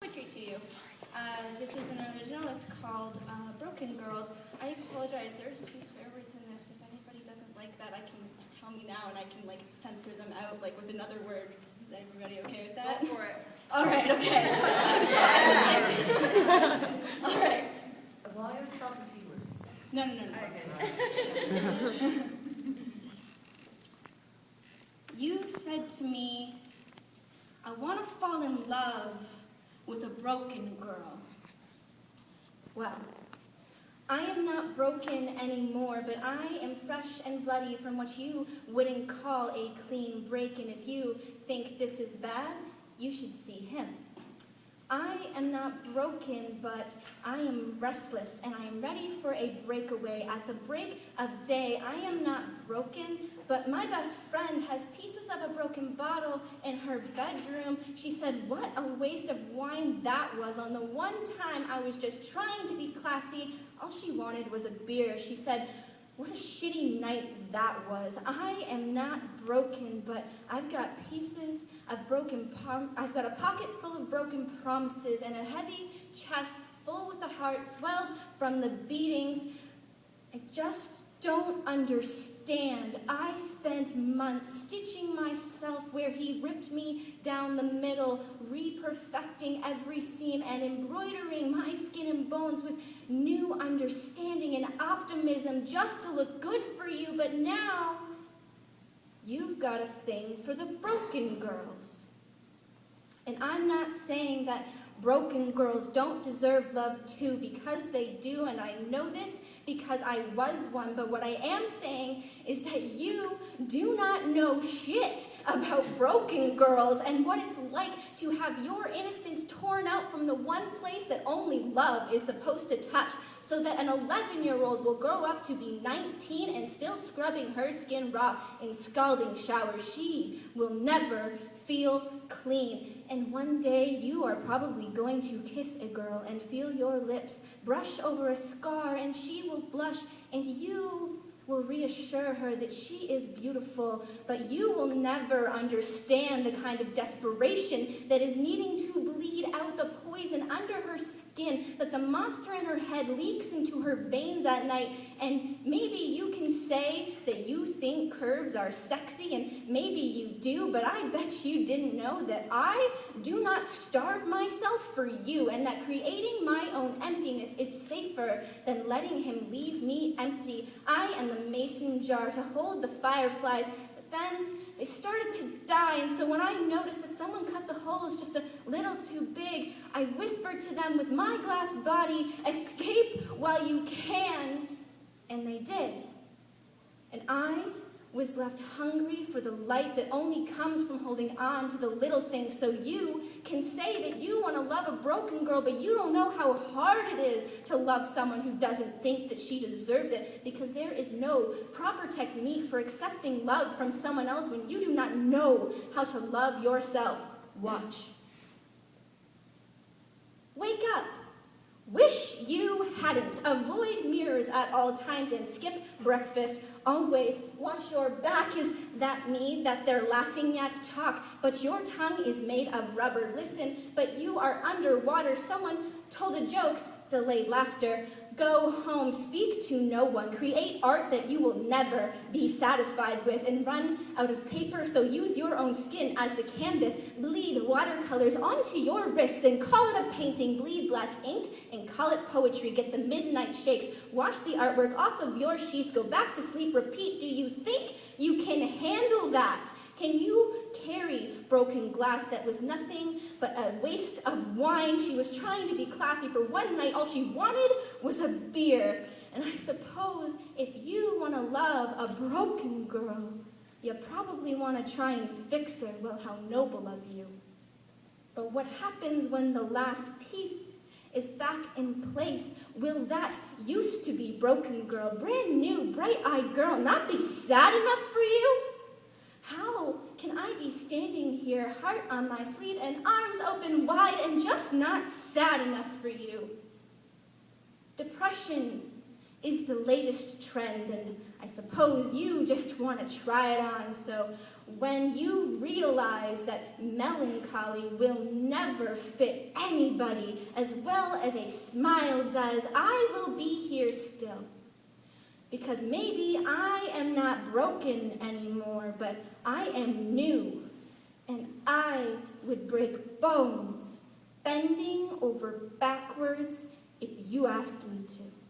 poetry to you. This is an original. It's called Broken Girls. I apologize. There's 2 swear words in this. If anybody doesn't like that, I can tell me now, and I can censor them out with another word. Is everybody okay with that? Go for it. All right. Okay. All right. As long as it's not the C word. No. Okay. You said to me, I want to fall in love with a broken girl. Well, I am not broken anymore, but I am fresh and bloody from what you wouldn't call a clean break, and if you think this is bad, you should see him. I am not broken, but I am restless, and I am ready for a breakaway. At the break of day, I am not broken, but my best friend has pieces of a broken bottle in her bedroom. She said, what a waste of wine that was. On the one time I was just trying to be classy, all she wanted was a beer. She said, what a shitty night that was. I am not broken, but I've got pieces of I've got a pocket full of broken promises and a heavy chest full with a heart swelled from the beatings. I just don't understand. I spent months stitching myself where he ripped me down the middle, re-perfecting every seam and embroidering my skin and bones with new understanding and optimism just to look good for you. But now, you've got a thing for the broken girls. And I'm not saying that broken girls don't deserve love too, because they do, and I know this because I was one. But what I am saying is that you do not know shit about broken girls and what it's like to have your innocence torn out from the one place that only love is supposed to touch, so that an 11-year-old will grow up to be 19 and still scrubbing her skin raw in scalding showers. She will never feel clean. And one day you are probably going to kiss a girl and feel your lips brush over a scar, and she will blush, and you will reassure her that she is beautiful, but you will never understand the kind of desperation that is needing to bleed out the poison under her skin, that the monster in her head leaks into her veins at night. And maybe you can say that you think curves are sexy, and maybe you do, but I bet you didn't know that I do not starve myself for you, and that creating my own emptiness is safer than letting him leave me empty. I am the mason jar to hold the fireflies, but then they started to die, and so when I noticed that someone cut the holes just a little too big, I whispered to them with my glass body, escape while you can, and they did. And I was left hungry for the light that only comes from holding on to the little things. So you can say that you want to love a broken girl, but you don't know how hard it is to love someone who doesn't think that she deserves it, because there is no proper technique for accepting love from someone else when you do not know how to love yourself. Watch. Wake up. Wish you hadn't. Avoid mirrors at all times and skip breakfast. Always watch your back. Is that me that they're laughing at? Talk, but your tongue is made of rubber. Listen, but you are underwater. Someone told a joke. Delayed laughter. Go home, speak to no one, create art that you will never be satisfied with, and run out of paper, so use your own skin as the canvas, bleed watercolors onto your wrists and call it a painting, bleed black ink and call it poetry, get the midnight shakes, wash the artwork off of your sheets, go back to sleep, repeat. Do you think you can handle that? Can you carry broken glass that was nothing but a waste of wine? She was trying to be classy for one night. All she wanted was a beer. And I suppose if you want to love a broken girl, you probably want to try and fix her. Well, how noble of you. But what happens when the last piece is back in place? Will that used to be broken girl, brand new, bright-eyed girl, not be sad enough for you? How can I be standing here, heart on my sleeve and arms open wide, and just not sad enough for you? Depression is the latest trend, and I suppose you just want to try it on, so when you realize that melancholy will never fit anybody as well as a smile does, I will be here still. Because maybe I am not broken anymore, but I am new, and I would break bones, bending over backwards if you asked me to.